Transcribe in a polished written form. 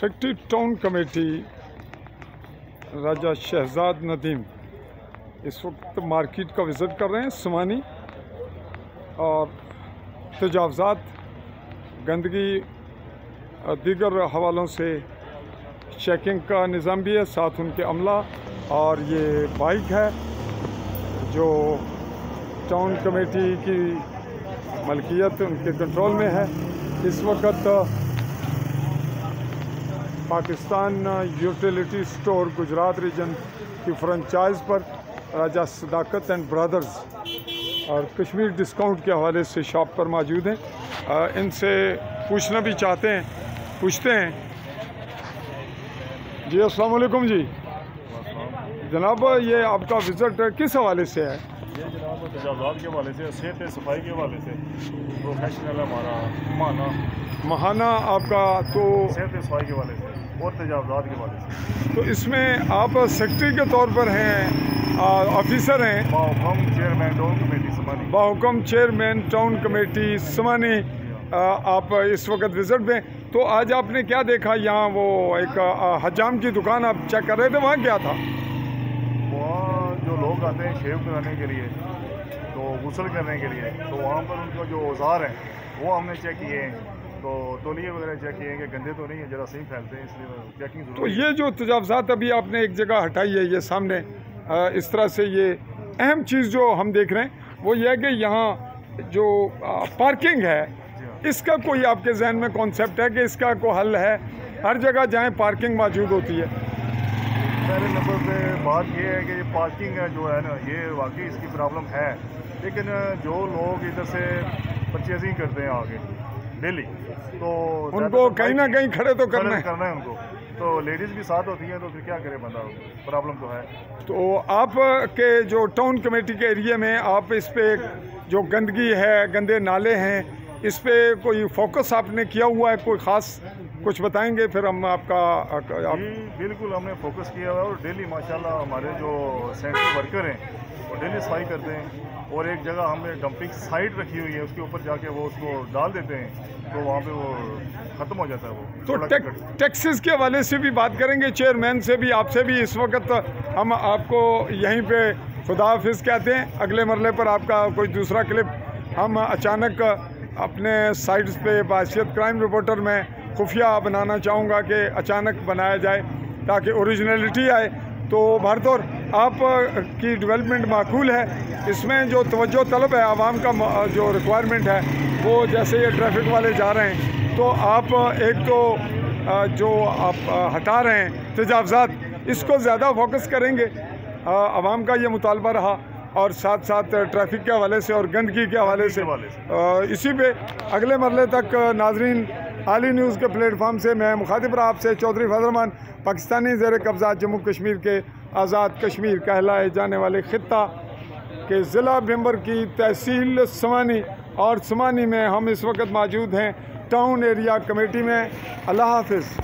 Secretary town committee राजा शहजाद नदीम इस वक्त market का विज़िट कर रहे हैं समानी और तजावज़ात गंदगी दीगर हवालों से चेकिंग का निज़ाम भी है, साथ उनके अमला। और ये बाइक है जो टाउन कमेटी की मलकियत उनके कंट्रोल में है। इस वक्त Pakistan utility store Gujrat region की फ्रेंचाइज पर राजा सदाकत एंड ब्रदर्स और कश्मीर डिस्काउंट के हवाले से शॉप पर मौजूद हैं। इनसे पूछना भी चाहते हैं, पूछते हैं जी। अस्सलाम वालेकुम जी। जनाब, ये आपका विज़िट किस हवाले से है? ये जनाब तजावज़ात के हवाले से, सेहत सफाई के हवाले से प्रोफेशनल है हमारा महाना आपका, तो सेहत सफाई के हवाले से और तजावज़ात के हवाले से। तो इसमें आप सेक्रेटरी के तौर पर हैं, ऑफिसर हैं? बाहुकम चेयरमैन टाउन कमेटी समानी। बाहुकम चेयरमैन टाउन कमेटी समानी आप इस वक्त विज़िट में। तो आज आपने क्या देखा यहाँ? वो एक हजाम की दुकान आप चेक कर रहे थे, वहाँ क्या था? वहाँ जो लोग आते हैं शेव कराने के लिए, तो गुस्ल करने के लिए, तो वहाँ पर उनका जो औजार है वो हमने चेक किए हैं। तो तौलिए वगैरह चेक किए हैं कि गंदे तो नहीं है, ज़रा सही फैलते हैं, इसलिए चेकिंग ज़रूरी है। तो ये जो तजावज़ात अभी आपने एक जगह हटाई है, ये सामने इस तरह से, ये अहम चीज़ जो हम देख रहे हैं वो ये है कि यहाँ जो पार्किंग है, इसका कोई आपके जहन में कॉन्सेप्ट है कि इसका कोई हल है? हर जगह जहाँ पार्किंग मौजूद होती है। पहले नंबर पे बात ये है कि पार्किंग जो है ना, ये वाकई इसकी प्रॉब्लम है। लेकिन जो लोग इधर से परचेजिंग करते हैं आगे डेली, तो उनको कहीं ना कहीं खड़े तो करना है उनको। तो लेडीज़ भी साथ होती हैं, तो फिर क्या करे बंदा, प्रॉब्लम तो है। तो आप के जो टाउन कमेटी के एरिया में आप इस पे जो गंदगी है, गंदे नाले हैं, इस पे कोई फोकस आपने किया हुआ है? कोई ख़ास कुछ बताएंगे, फिर हम बिल्कुल हमने फोकस किया हुआ है। और डेली माशाल्लाह हमारे जो सेंट्रल वर्कर हैं वो डेली सफाई करते हैं। और एक जगह हमने डंपिंग साइट रखी हुई है, उसके ऊपर जाके वो उसको डाल देते हैं, तो वहाँ पे वो ख़त्म हो जाता है वो। तो टैक्सेस के हवाले से भी बात करेंगे, चेयरमैन से भी, आपसे भी। इस वक्त हम आपको यहीं पे खुदा हाफिज़ कहते हैं। अगले मरले पर आपका कोई दूसरा क्लिप हम अचानक अपने साइट्स पे बासियत क्राइम रिपोर्टर में खुफिया बनाना चाहूँगा कि अचानक बनाया जाए ताकि ओरिजिनलिटी आए। तो भारतौर आप की डेवलपमेंट माकूल है, इसमें जो तवज्जो तलब है आवाम का, जो रिक्वायरमेंट है वो, जैसे ये ट्रैफिक वाले जा रहे हैं, तो आप एक तो जो आप हटा रहे हैं तजावज़ात, इसको ज़्यादा फोकस करेंगे। आवाम का ये मुतालबा रहा, और साथ साथ ट्रैफिक के हवाले से और गंदगी के हवाले से। इसी पे अगले मरले तक नाजरीन, आली न्यूज़ के प्लेटफार्म से मैं मुखातिब रहा आपसे चौधरी फजल रहमान, पाकिस्तानी ज़ेर कब्ज़ा जम्मू कश्मीर के आज़ाद कश्मीर कहलाए जाने वाले ख़ित्ता के ज़िला मेंबर की तहसील समानी। और समानी में हम इस वक्त मौजूद हैं टाउन एरिया कमेटी में। अल्लाह हाफिज़।